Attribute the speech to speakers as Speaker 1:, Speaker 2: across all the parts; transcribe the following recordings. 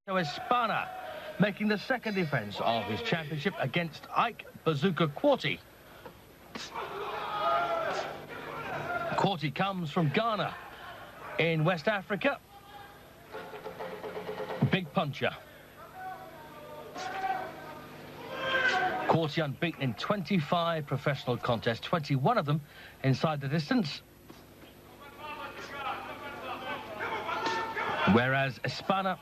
Speaker 1: Espana making the second defence of his championship against Ike Quartey. Quartey comes from Ghana in West Africa. Big puncher. Quartey unbeaten in 25 professional contests, 21 of them inside the distance. Whereas Espana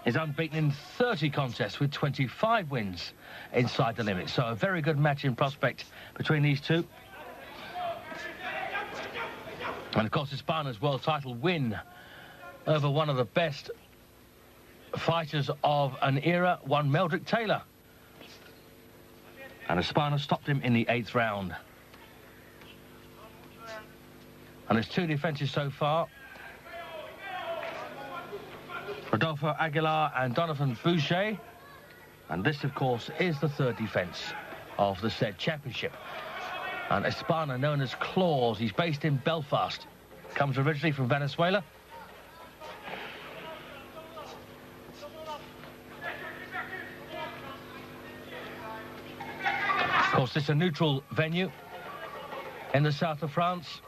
Speaker 1: is unbeaten in 30 contests with 25 wins inside the limit. So a very good match in prospect between these two. And of course, Espana's world title win over one of the best fighters of an era, one Meldrick Taylor. And Espana stopped him in the 8th round. And there's 2 defences so far. Rodolfo Aguilar and Donovan Boucher. And this, of course, is the 3rd defence of the said championship. And Espana, known as Claws, he's based in Belfast. Comes originally from Venezuela. Of course, this is a neutral venue in the south of France.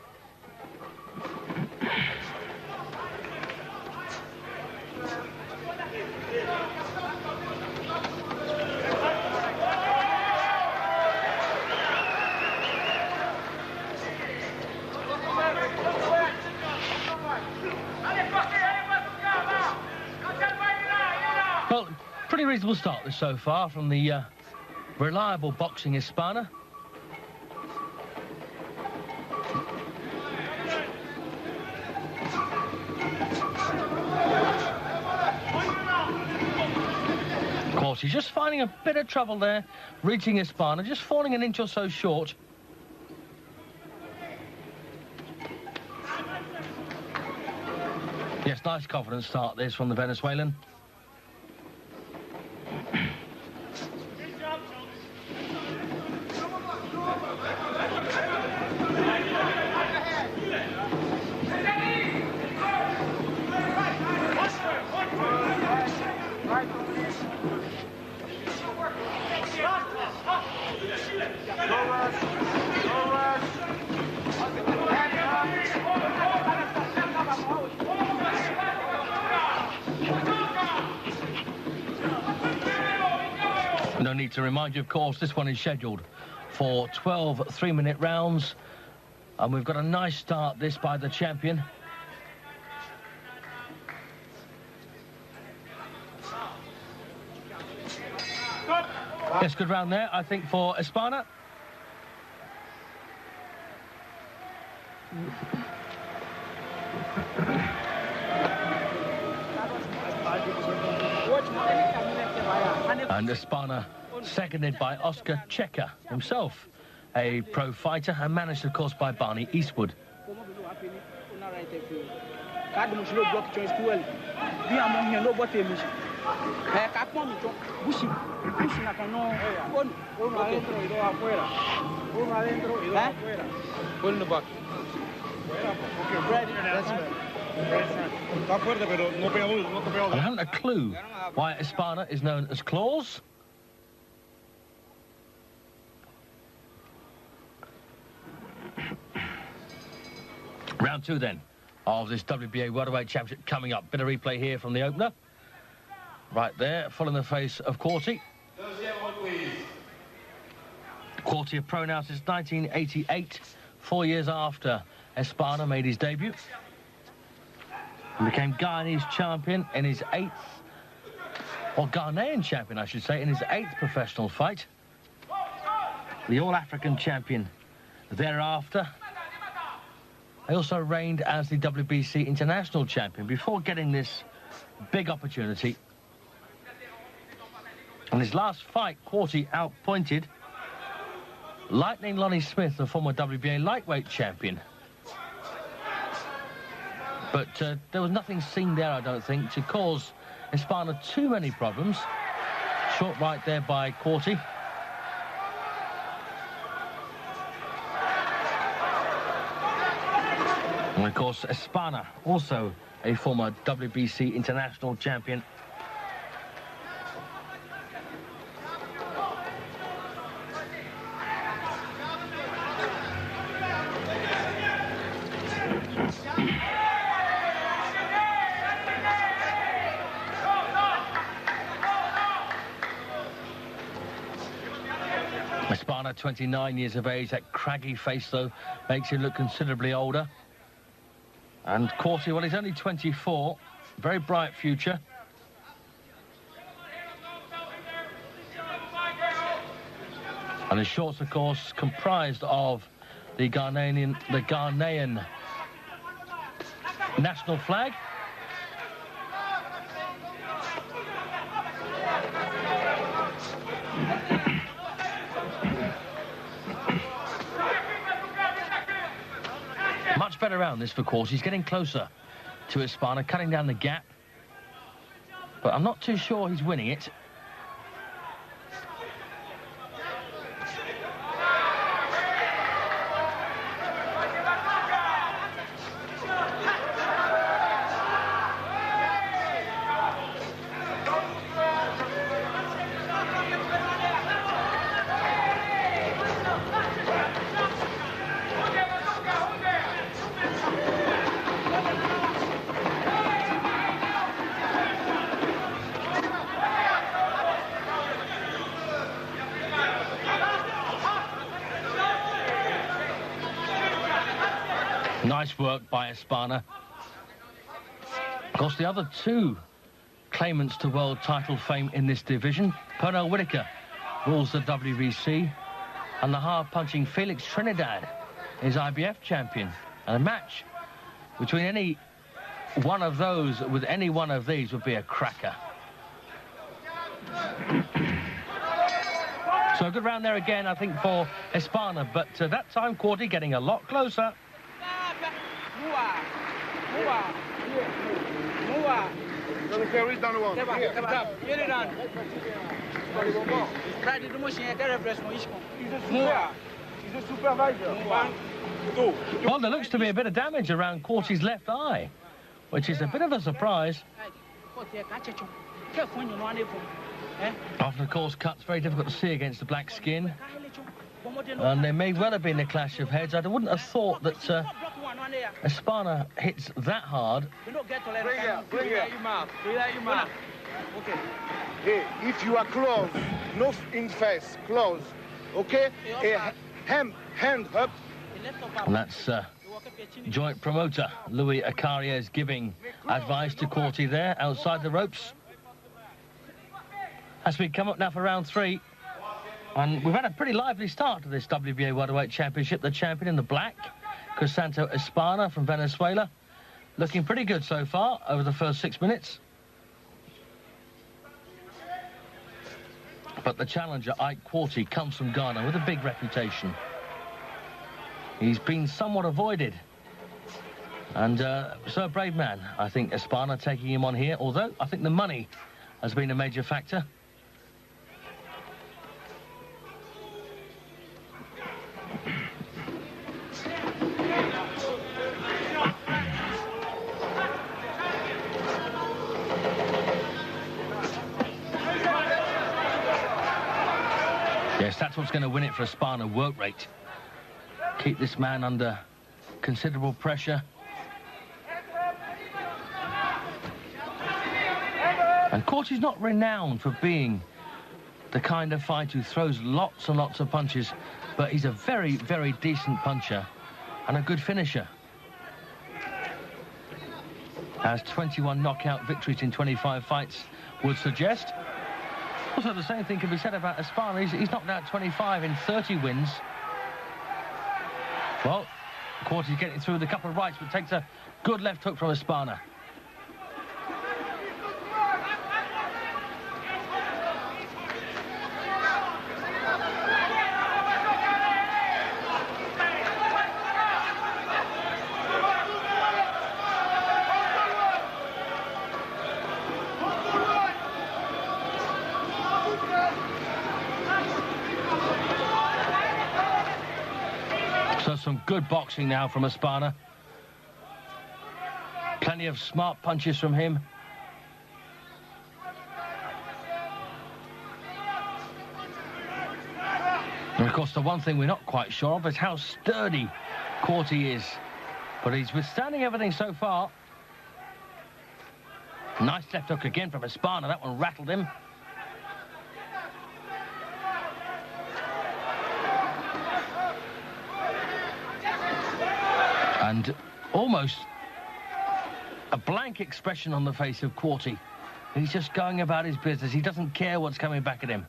Speaker 1: Well, pretty reasonable start this so far from the reliable boxing Espana. Of course, he's just finding a bit of trouble there, reaching Espana, just falling an inch or so short. Yes, nice confident start this from the Venezuelan. No need to remind you, of course, this one is scheduled for 12 3-minute rounds. And we've got a nice start this by the champion. Yes, good round there, I think, for Espana. And Espana seconded by Oscar Checker himself, a pro fighter and managed, of course, by Barney Eastwood. I haven't a clue why Espana is known as Claws. Round 2 then of this WBA Welterweight Championship coming up. Bit of replay here from the opener. Right there, full in the face of Quartey. Quartey, a pro now since 1988, 4 years after Espana made his debut. And became Guyanese champion in his 8th, or Ghanaian champion, I should say, in his 8th professional fight. The All-African champion thereafter. He also reigned as the WBC international champion before getting this big opportunity. In his last fight, Quartey outpointed Lightning Lonnie Smith, the former WBA lightweight champion. But there was nothing seen there, I don't think, to cause Espana too many problems. Short right there by Quartey. And of course, Espana, also a former WBC international champion. Espana, 29 years of age. That craggy face, though, makes him look considerably older. And Quartey, well, he's only 24. Very bright future. And his shorts, of course, comprised of the Ghanaian national flag. Much better round this for Quartey. He's getting closer to Espana, cutting down the gap. But I'm not too sure he's winning it. Nice work by Espana. Of course, the other two claimants to world title fame in this division, Pernell Whitaker rules the WBC, and the hard-punching Felix Trinidad is IBF champion. And a match between any one of those with any one of these would be a cracker. So a good round there again, I think, for Espana, but that time Quartey getting a lot closer. Well, there looks to be a bit of damage around Quartey's left eye, which is a bit of a surprise. Often, of course, cuts very difficult to see against the black skin. And there may well have been a clash of heads. I wouldn't have thought that Espana hits that hard.
Speaker 2: Hey, if you are close, not in face, close, okay? Hand up.
Speaker 1: And that's joint promoter Louis Acarier's giving advice to Quartey there, outside the ropes. As we come up now for round 3. And we've had a pretty lively start to this WBA Welterweight Championship. The champion in the black, Crisanto Espana from Venezuela, looking pretty good so far over the first 6 minutes. But the challenger, Ike Quartey, comes from Ghana with a big reputation. He's been somewhat avoided. And so a brave man, I think, Espana taking him on here, although I think the money has been a major factor. Yes, that's what's going to win it for Espana, work rate. Keep this man under considerable pressure. And Quartey's not renowned for being the kind of fighter who throws lots and lots of punches, but he's a very, very decent puncher and a good finisher. Has 21 knockout victories in 25 fights would suggest. Also, the same thing can be said about Espana. He's knocked out 25 in 30 wins. Well, Quartey's getting through with a couple of rights, but takes a good left hook from Espana. So some good boxing now from Espana. Plenty of smart punches from him. And of course, the one thing we're not quite sure of is how sturdy Quartey is. But he's withstanding everything so far. Nice left hook again from Espana. That one rattled him. And almost a blank expression on the face of Quartey. He's just going about his business. He doesn't care what's coming back at him.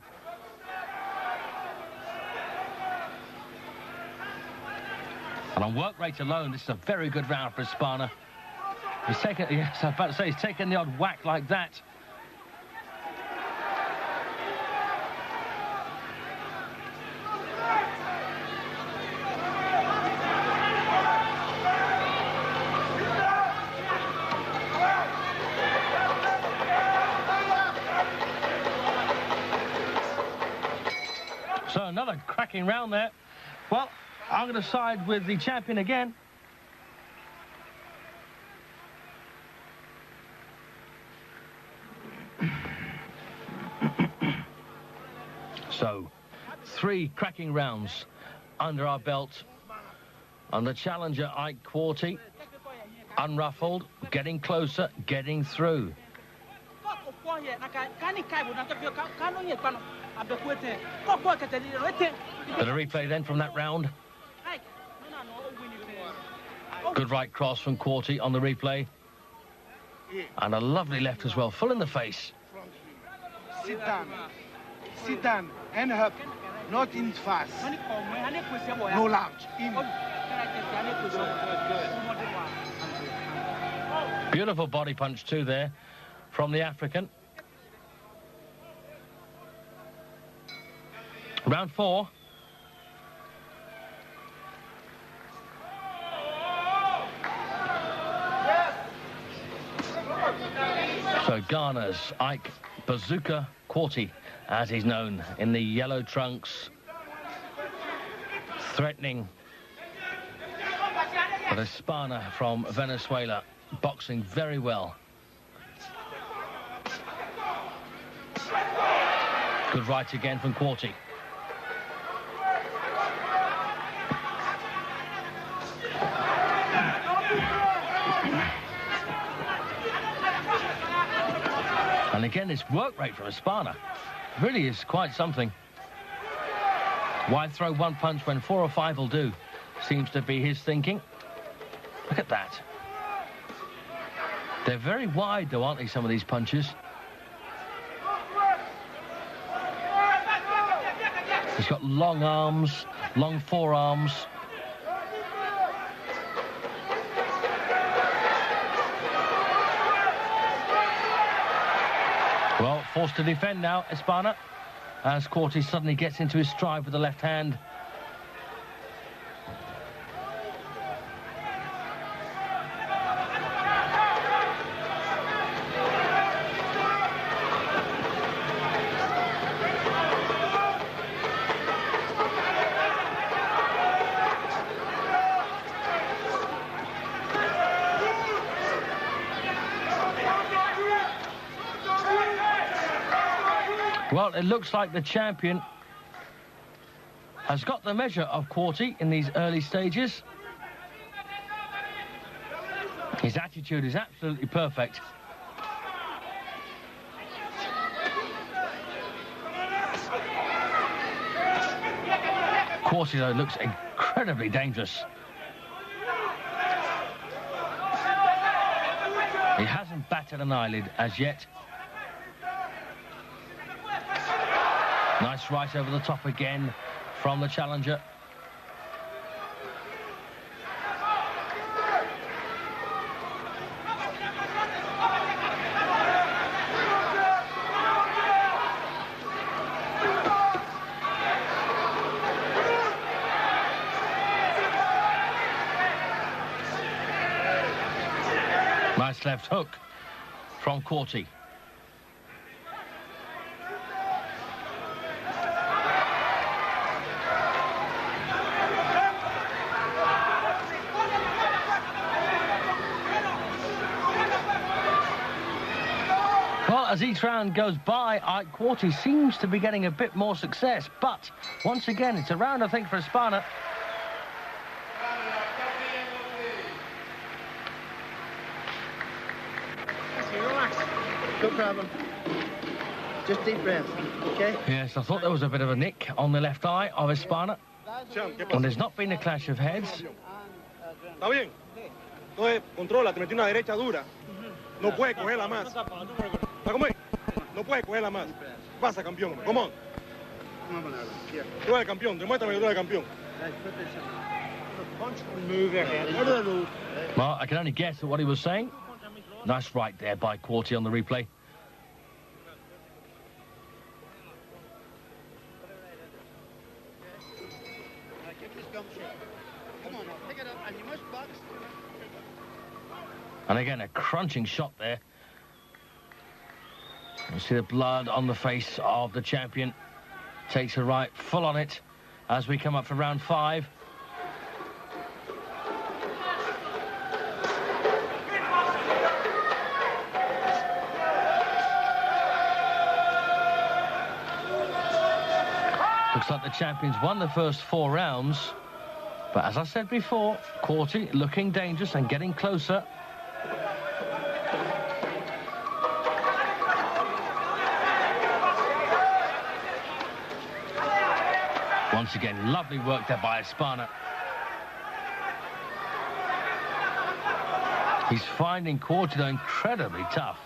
Speaker 1: And on work rate alone, this is a very good round for Espana. He's taken, yes, I was about to say, he's taken the odd whack like that. So another cracking round there. Well, I'm going to side with the champion again. So, 3 cracking rounds under our belt. And the challenger, Ike Quartey, unruffled, getting closer, getting through. But a replay then from that round. Good right cross from Quartey on the replay. And a lovely left as well, full in the face.
Speaker 2: Sit down. Sit down and up, not in fast. No large. In.
Speaker 1: Beautiful body punch too there from the African. Round 4. So Ghana's Ike Bazooka Quartey, as he's known, in the yellow trunks, threatening. But Espana from Venezuela, boxing very well. Good right again from Quartey. And again, this work rate from Espana really is quite something. Why throw one punch when 4 or 5 will do? Seems to be his thinking. Look at that. They're very wide, though, aren't they, some of these punches? He's got long arms, long forearms. Well, forced to defend now, Espana, as Quartey suddenly gets into his stride with the left hand. Well, it looks like the champion has got the measure of Quartey in these early stages. His attitude is absolutely perfect. Quartey, though, looks incredibly dangerous. He hasn't batted an eyelid as yet. Nice right over the top again from the challenger. Nice left hook from Quartey. Well, as each round goes by, Ike Quartey seems to be getting a bit more success. But, once again, it's a round, I think, for Espana.
Speaker 2: Relax. No problem. Just deep breath, okay?
Speaker 1: Yes, I thought there was a bit of a nick on the left eye of Espana. And there's not been a clash of heads.
Speaker 3: ¿Está bien? Entonces, controla, te metí una derecha dura. No puedes cogerla más. ¿Está como es? No puedes cogerla más. Pasa, campeón. Come on. Tú eres campeón. Demuéstrame que tú eres campeón.
Speaker 1: Well, I can only guess at what he was saying. Nice right there by Quartey on the replay. And again, a crunching shot there. You see the blood on the face of the champion. Takes a right full on it as we come up for round 5. Looks like the champions won the first 4 rounds. But as I said before, Quartey looking dangerous and getting closer. Once again, lovely work there by Espana. He's finding Quartey though incredibly tough.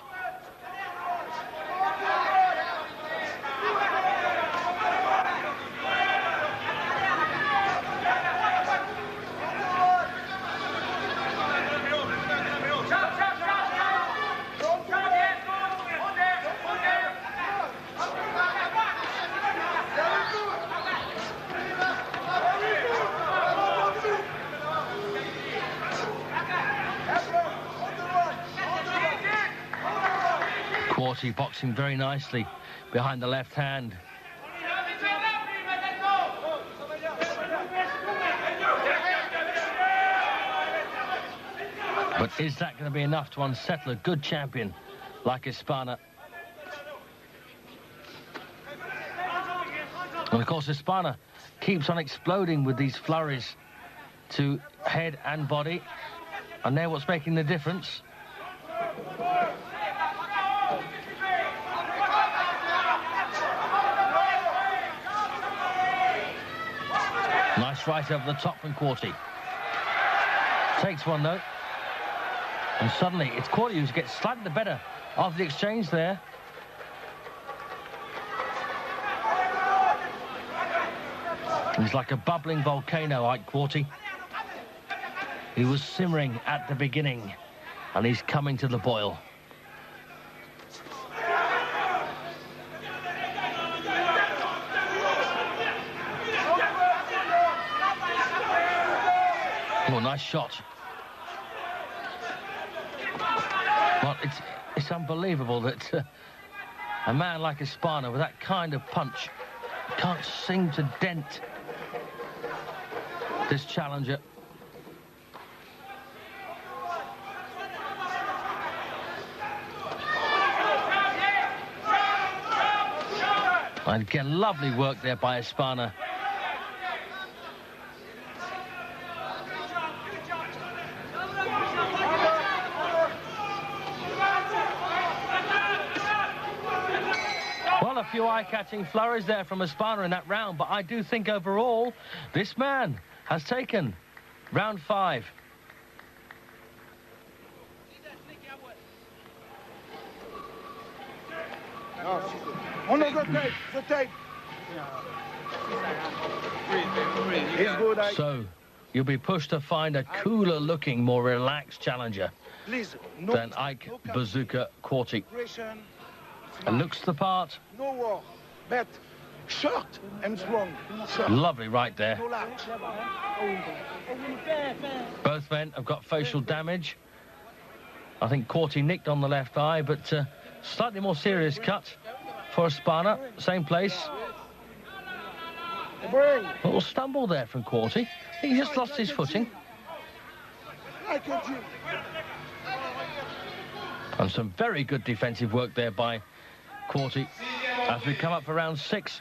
Speaker 1: Quartey boxing very nicely behind the left hand. But is that going to be enough to unsettle a good champion like Espana? And of course, Espana keeps on exploding with these flurries to head and body. And they're what's making the difference. Nice right over the top from Quartey. Takes one, though. And suddenly, it's Quartey who gets slightly the better of the exchange there. He's like a bubbling volcano, Ike Quartey. He was simmering at the beginning, and he's coming to the boil. Oh, nice shot. Well, it's unbelievable that a man like Espana with that kind of punch can't seem to dent this challenger. And again, lovely work there by Espana. Well, a few eye-catching flurries there from Espana in that round, but I do think overall this man has taken round 5.
Speaker 2: Oh no, good tape, good tape. He's good, Ike.
Speaker 1: So, you'll be pushed to find a cooler-looking, more relaxed challenger than Ike Bazooka Quartey. And looks the part.
Speaker 2: No war, but short and strong. Short.
Speaker 1: Lovely right there.
Speaker 2: No large.
Speaker 1: Both men have got facial damage. I think Quartey nicked on the left eye, but slightly more serious cut for Espana. Same place. A little stumble there from Quartey. He just lost his footing. And some very good defensive work there by Quartey as we come up for round 6.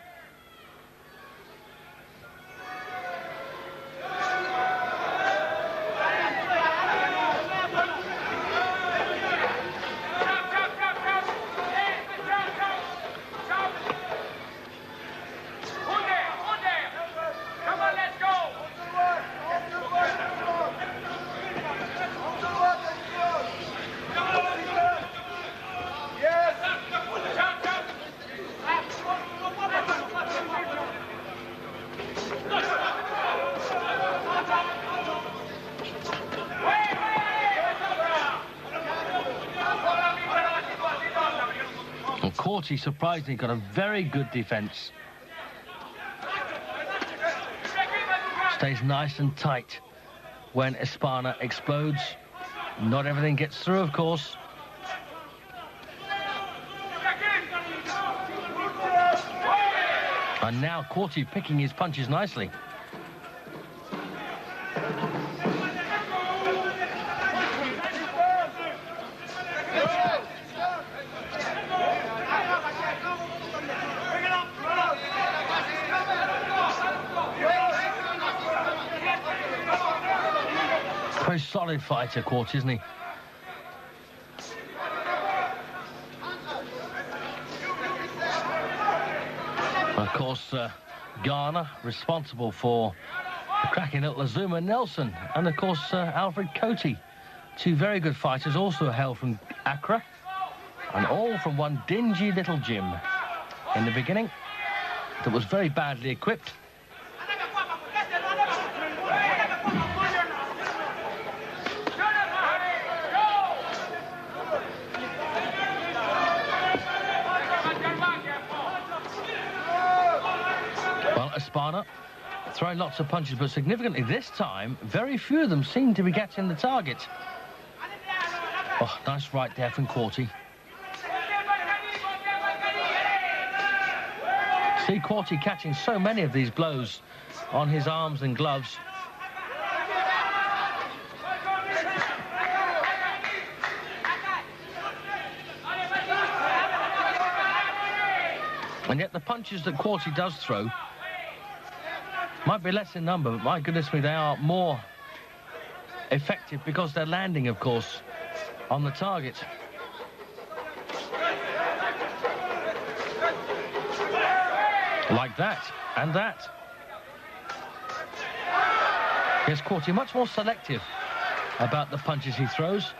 Speaker 1: Quartey surprisingly got a very good defence. Stays nice and tight when Espana explodes. Not everything gets through, of course. And now Quartey picking his punches nicely. Very solid fighter, Quartey, isn't he? Of course, Ghana responsible for the cracking little Azuma Nelson, and of course Alfred Cote, two very good fighters, also hail from Accra, and all from one dingy little gym in the beginning that was very badly equipped. Espana throwing lots of punches, but significantly this time, very few of them seem to be getting the target. Oh, nice right there from Quartey. See Quartey catching so many of these blows on his arms and gloves. And yet the punches that Quartey does throw might be less in number, but my goodness me, they are more effective because they're landing, of course, on the target. Like that, and that. Yes, Quartey much more selective about the punches he throws.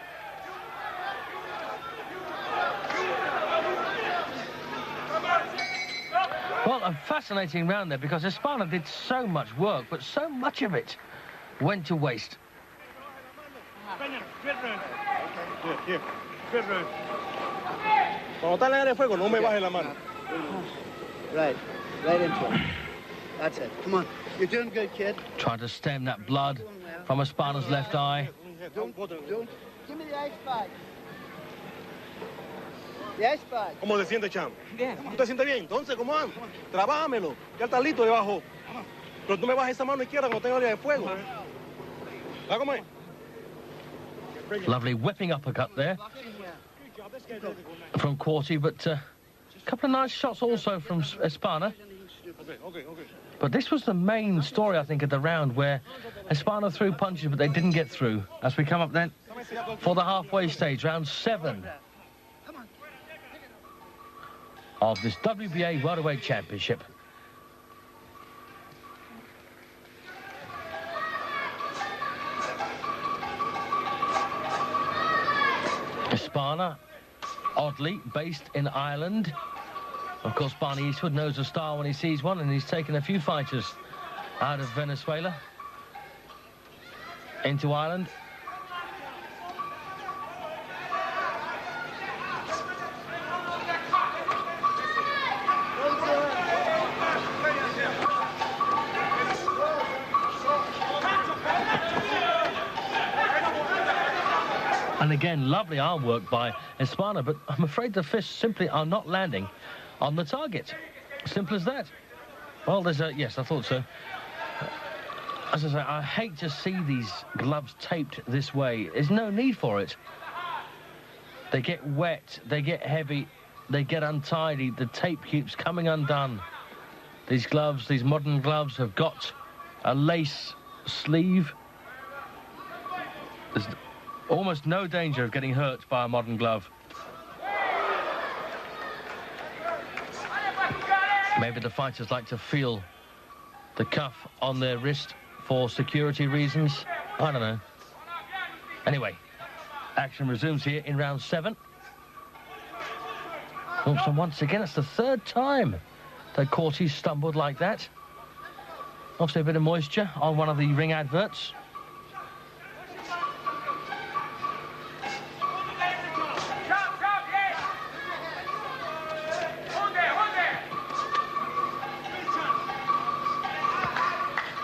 Speaker 1: Well, a fascinating round there because Espana did so much work, but so much of it went to waste.
Speaker 2: Right into it. That's it. Come on. You're doing good, kid.
Speaker 1: Trying to stem that blood from Espana's left eye.
Speaker 2: Don't. Give me the ice bag. The ice bag.
Speaker 3: ¿Cómo se siente, Cham? Bien. ¿Tú te sientes bien? Entonces, ¿cómo anda? Trabájamelo. Ya está listo debajo. Pero tú me bajas esa mano izquierda cuando tenga área de fuego. ¿Va cómo es?
Speaker 1: Lovely whipping uppercut there from Quartey, but a couple of nice shots also from Espana. But this was the main story, I think, of the round, where Espana threw punches, but they didn't get through. As we come up then for the halfway stage, round 7 of this WBA Welterweight Championship. Espana, oddly, based in Ireland. Of course, Barney Eastwood knows a star when he sees one, and he's taken a few fighters out of Venezuela into Ireland. And again, lovely arm work by Espana, but I'm afraid the fists simply are not landing on the target. Simple as that. Well, there's a... Yes, I thought so. As I say, I hate to see these gloves taped this way. There's no need for it. They get wet, they get heavy, they get untidy. The tape keeps coming undone. These gloves, these modern gloves, have got a lace sleeve. There's almost no danger of getting hurt by a modern glove. Maybe the fighters like to feel the cuff on their wrist for security reasons. I don't know. Anyway, action resumes here in round 7. And once again, it's the 3rd time that Quartey stumbled like that. Obviously a bit of moisture on one of the ring adverts.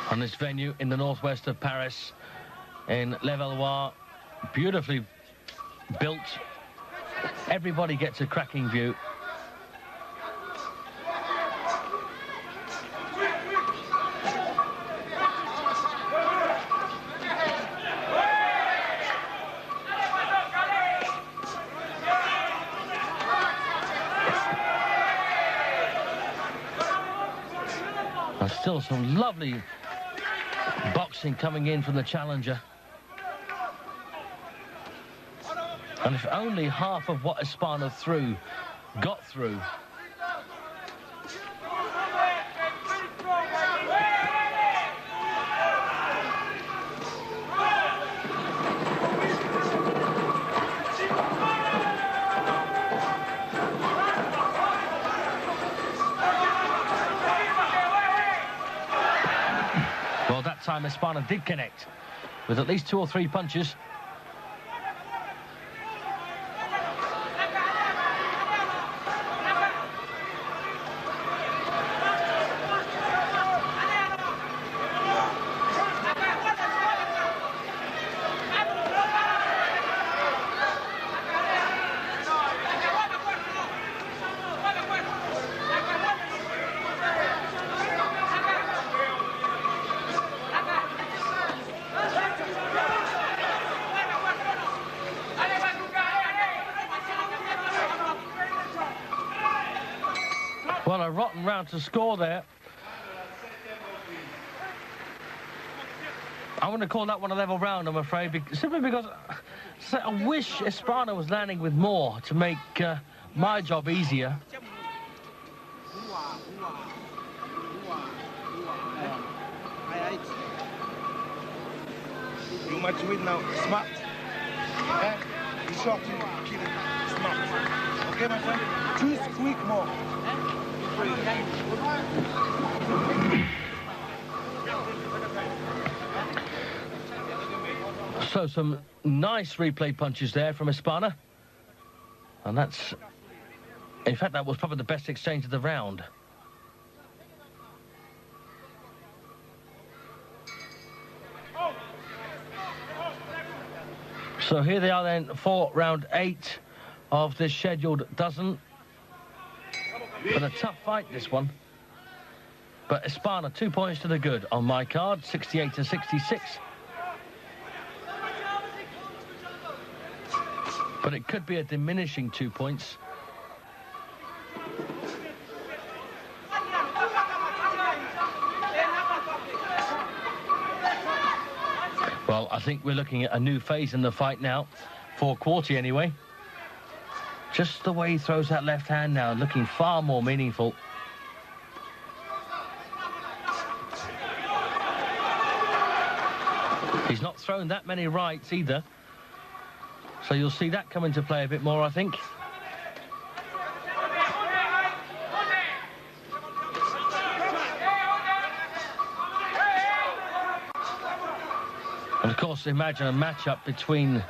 Speaker 1: On this venue in the northwest of Paris, in Levallois, beautifully built. Everybody gets a cracking view. And still some lovely boxing coming in from the challenger. And if only half of what Espana got through. Well, that time Espana did connect with at least 2 or 3 punches. Well, a rotten round to score there. I want to call that one a level round, I'm afraid, simply because I wish Espana was landing with more to make my job easier.
Speaker 2: You much with now, smart. Okay? You shot him, kill him, smart. Okay, my friend? Choose quick more.
Speaker 1: So some nice replay punches there from Espana. And that's... In fact, that was probably the best exchange of the round. So here they are then for round 8 of this scheduled dozen. But a tough fight, this one. But Espana, 2 points to the good on my card, 68-66. But it could be a diminishing 2 points. Well, I think we're looking at a new phase in the fight now, for Quartey anyway. Just the way he throws that left hand now, looking far more meaningful. He's not thrown that many rights either. So you'll see that come into play a bit more, I think. And of course, imagine a matchup between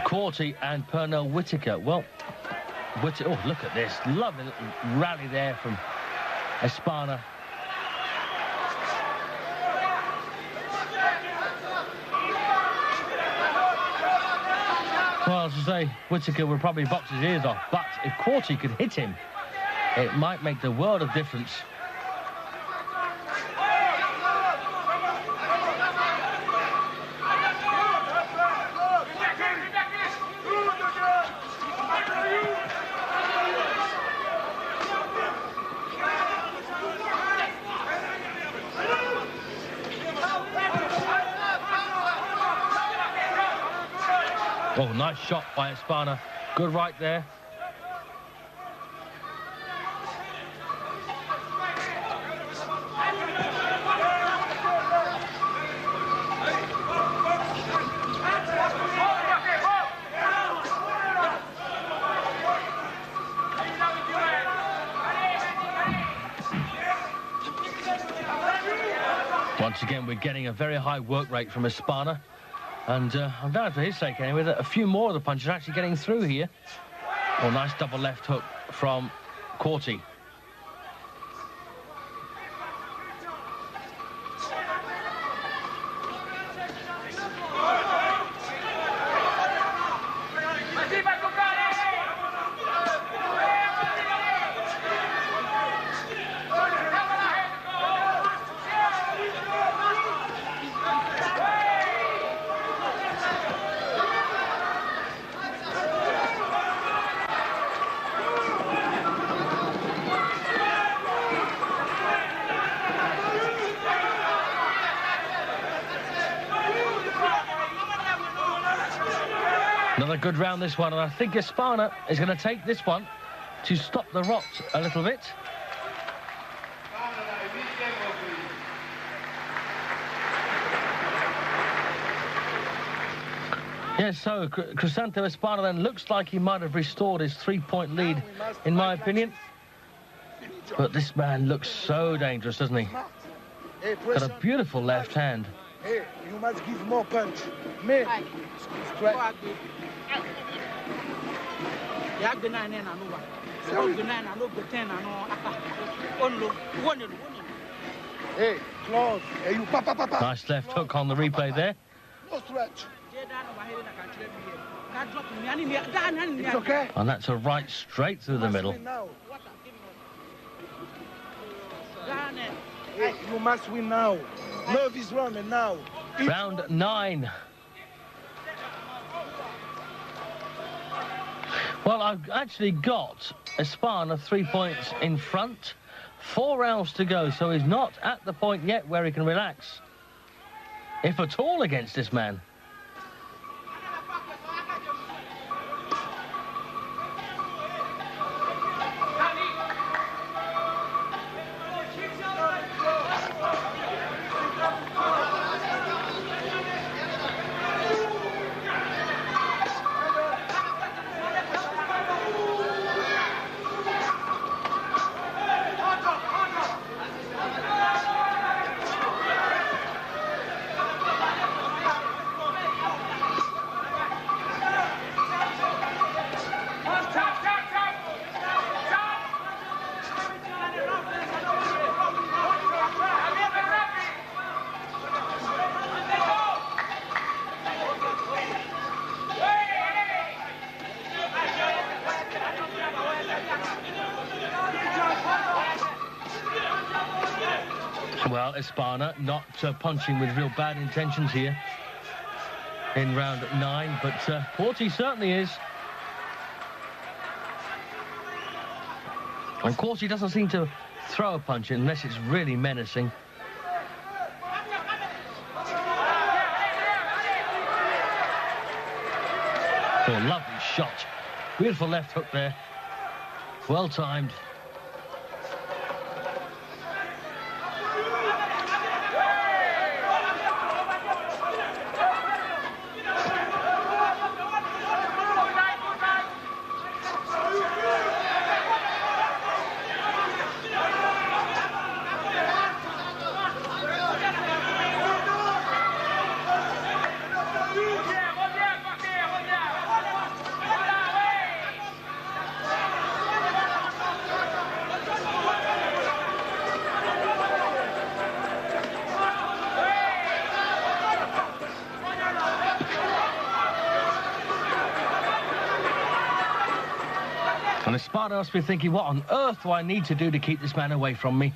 Speaker 1: Quartey and Pernell Whitaker. Well, oh, look at this. Lovely little rally there from Espana. Well, as I say, Whitaker would probably box his ears off, but if Quartey could hit him, it might make the world of difference. Oh, nice shot by Espana. Good right there. Once again, we're getting a very high work rate from Espana. And I'm glad for his sake, anyway, that a few more of the punches are actually getting through here. Oh, nice double left hook from Quartey. Another good round, this one, and I think Espana is going to take this one to stop the rot a little bit. Yes, so Crisanto Espana then looks like he might have restored his 3-point lead, in my opinion. But this man looks so dangerous, doesn't he? Got a beautiful left hand.
Speaker 2: Hey, you must give more punch. Me. Strike. Hey, close. Hey, you
Speaker 1: Nice left hook on the replay there.
Speaker 2: No stretch. It's okay.
Speaker 1: And that's a right straight through the middle.
Speaker 2: Hey, you must win now. Love is running now.
Speaker 1: Round 9. Well, I've actually got Espana 3 points in front. 4 rounds to go, so he's not at the point yet where he can relax, if at all, against this man. Well, Espana not punching with real bad intentions here in round 9, but Quartey certainly is. And Quartey doesn't seem to throw a punch unless it's really menacing. Oh, lovely shot. Beautiful left hook there. Well timed. And Espana must be thinking, what on earth do I need to do to keep this man away from me?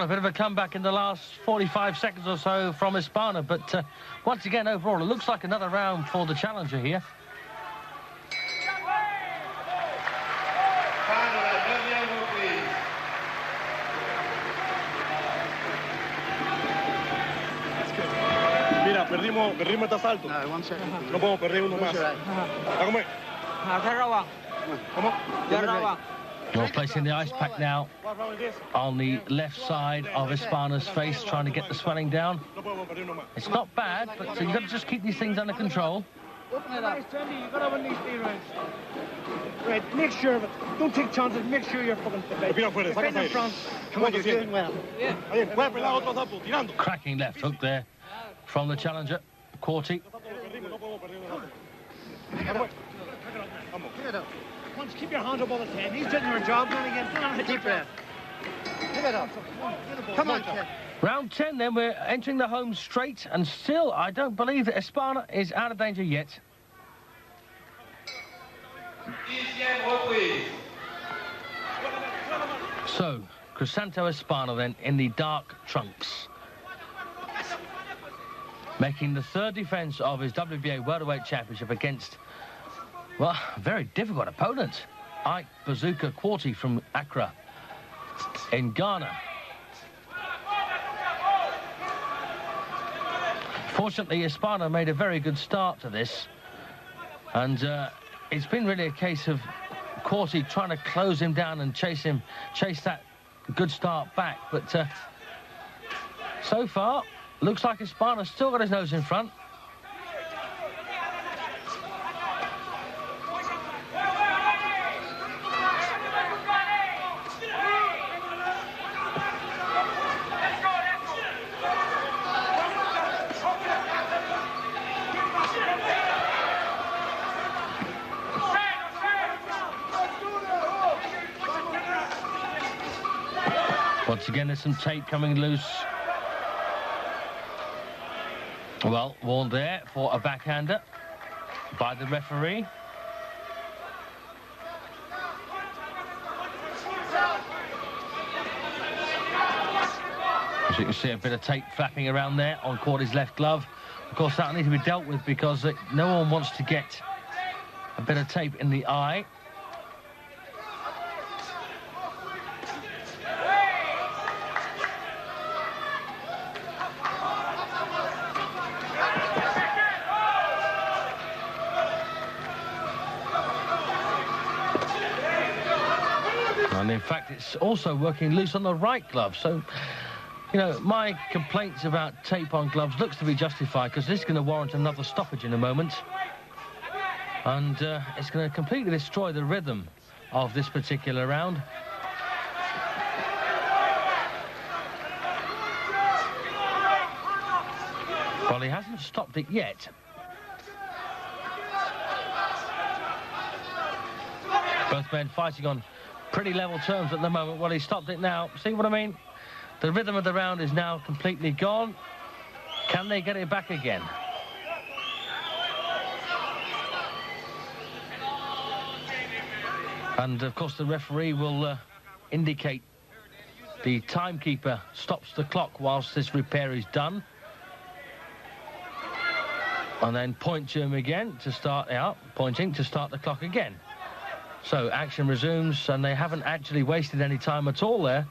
Speaker 1: a bit of a comeback in the last 45 seconds or so from Espana, but once again, overall, it looks like another round for the challenger here.
Speaker 3: Mira, perdimos este asalto. No podemos perder uno más.
Speaker 1: Well, placing the ice pack now on the left side of Espana's face, trying to get the swelling down. It's not bad, but you've got to just keep these things under control.
Speaker 2: Right, make sure of it. Don't take chances, make sure you're fucking fit. Defend in front. Come on, you're doing well.
Speaker 1: Cracking left hook there from the challenger, Quartey.
Speaker 2: Keep your hands up all the time. He's doing your job, man, again. Deep breath. Pick it up. Come on, kid.
Speaker 1: Round 10, then, we're entering the home straight, and still, I don't believe that Espana is out of danger yet. So, Crisanto Espana, then, in the dark trunks, making the third defence of his WBA Welterweight Championship against, well, a very difficult opponent, Ike Bazooka Quartey from Accra in Ghana. Fortunately, Espana made a very good start to this, and it's been really a case of Quartey trying to close him down and chase that good start back. But so far, looks like Espana's still got his nose in front. Once again, there's some tape coming loose. Well, warned there for a backhander by the referee. As you can see, a bit of tape flapping around there on Quartey's left glove. Of course, that'll need to be dealt with because no one wants to get a bit of tape in the eye. And in fact, it's also working loose on the right glove. So, you know, my complaints about tape on gloves looks to be justified because this is going to warrant another stoppage in a moment. And it's going to completely destroy the rhythm of this particular round. Well, he hasn't stopped it yet. Both men fighting on pretty level terms at the moment. Well, he stopped it now. See what I mean? The rhythm of the round is now completely gone. Can they get it back again? And, of course, the referee will indicate the timekeeper stops the clock whilst this repair is done. And then point to him again to start out, pointing to start the clock again. So action resumes, and they haven't actually wasted any time at all there.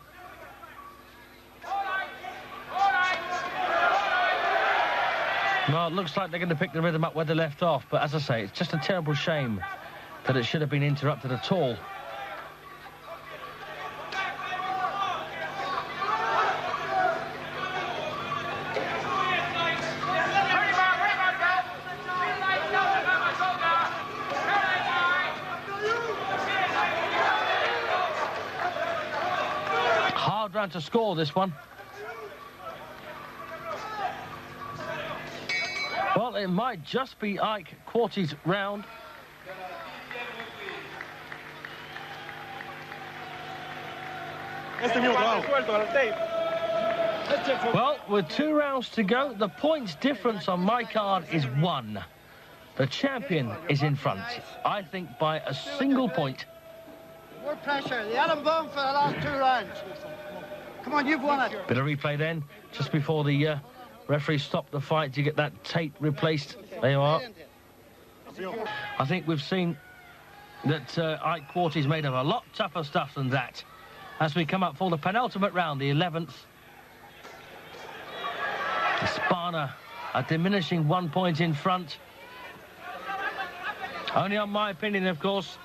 Speaker 1: Well, it looks like they're going to pick the rhythm up where they left off, but as I say, it's just a terrible shame that it should have been interrupted at all. Hard round to score, this one. Well, it might just be Ike Quartey's round. Well, with 2 rounds to go, the points difference on my card is 1. The champion is in front, I think, by a single point.
Speaker 4: More pressure. The Adam Bone for the last 2 rounds.
Speaker 2: Come on, you've won it.
Speaker 1: Bit of replay then, just before the referee stopped the fight to get that tape replaced. There you are. I think we've seen that Ike Quartey's made of a lot tougher stuff than that. As we come up for the penultimate round, the 11th. Espana, a diminishing 1 point in front. Only on my opinion, of course.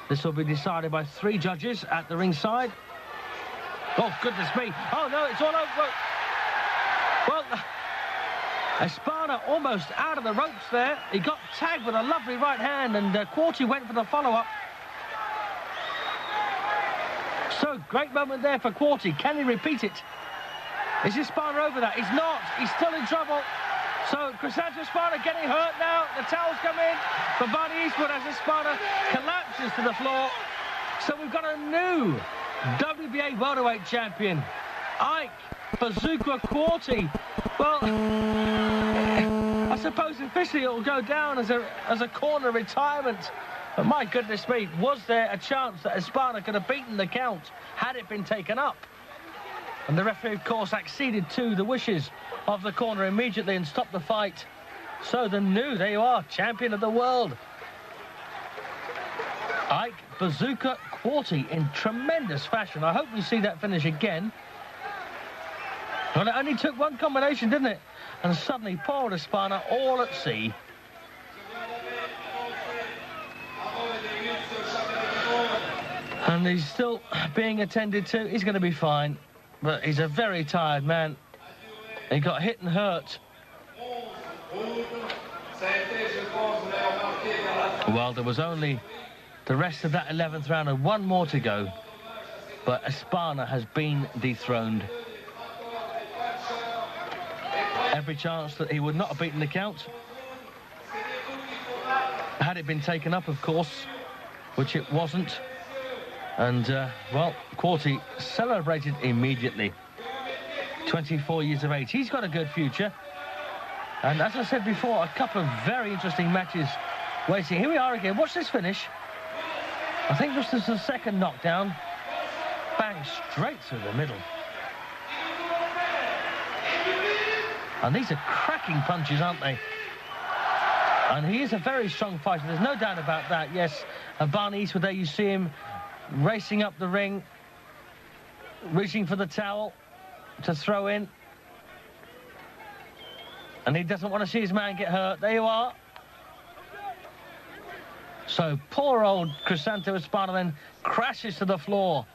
Speaker 1: This will be decided by 3 judges at the ringside. Oh, goodness me. Oh, no, it's all over. Well, Espana almost out of the ropes there. He got tagged with a lovely right hand, and Quartey went for the follow-up. So, great moment there for Quartey. Can he repeat it? Is Espana over that? He's not. He's still in trouble. So, Crisanto Espana getting hurt now. The towels come in for Barney Eastwood as Espana collapses to the floor. So, we've got a new WBA welterweight champion, Ike Bazooka Quartey. Well, I suppose officially it will go down as a corner retirement. But my goodness me, was there a chance that Espana could have beaten the count had it been taken up? And the referee, of course, acceded to the wishes of the corner immediately and stopped the fight. So the new, there you are, champion of the world, Ike Bazooka Quartey, in tremendous fashion. I hope we see that finish again. Well, it only took one combination, didn't it? And suddenly, poor Espana, all at sea. And he's still being attended to. He's going to be fine. But he's a very tired man. He got hit and hurt. Well, there was only the rest of that 11th round and one more to go. But Espana has been dethroned. Every chance that he would not have beaten the count. Had it been taken up, of course, which it wasn't. And, well, Quartey celebrated immediately. 24 years of age. He's got a good future. And as I said before, a couple of very interesting matches waiting. Here we are again. Watch this finish. I think this is the second knockdown. Bang, straight through the middle. And these are cracking punches, aren't they? And he is a very strong fighter. There's no doubt about that. Yes, and Barney Eastwood, there you see him racing up the ring, reaching for the towel to throw in. And he doesn't want to see his man get hurt. There you are. So poor old Crisanto Espana then crashes to the floor.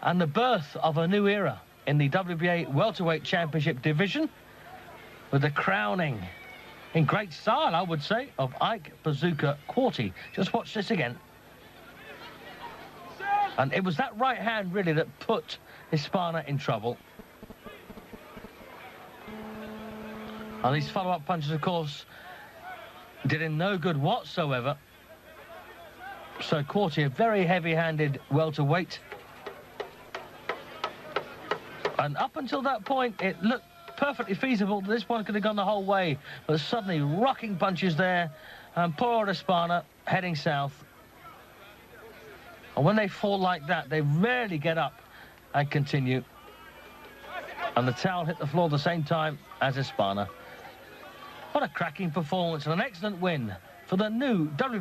Speaker 1: And the birth of a new era in the WBA Welterweight Championship division, with the crowning, in great style, I would say, of Ike Bazooka Quartey. Just watch this again. And it was that right hand, really, that put Espana in trouble. And these follow-up punches, of course, did him no good whatsoever. So Quartey, a very heavy-handed welterweight. And up until that point, it looked perfectly feasible that this one could have gone the whole way. But suddenly, rocking punches there. And poor old Espana heading south. And when they fall like that, they rarely get up and continue. And the towel hit the floor at the same time as Espana. What a cracking performance and an excellent win for the new WBA.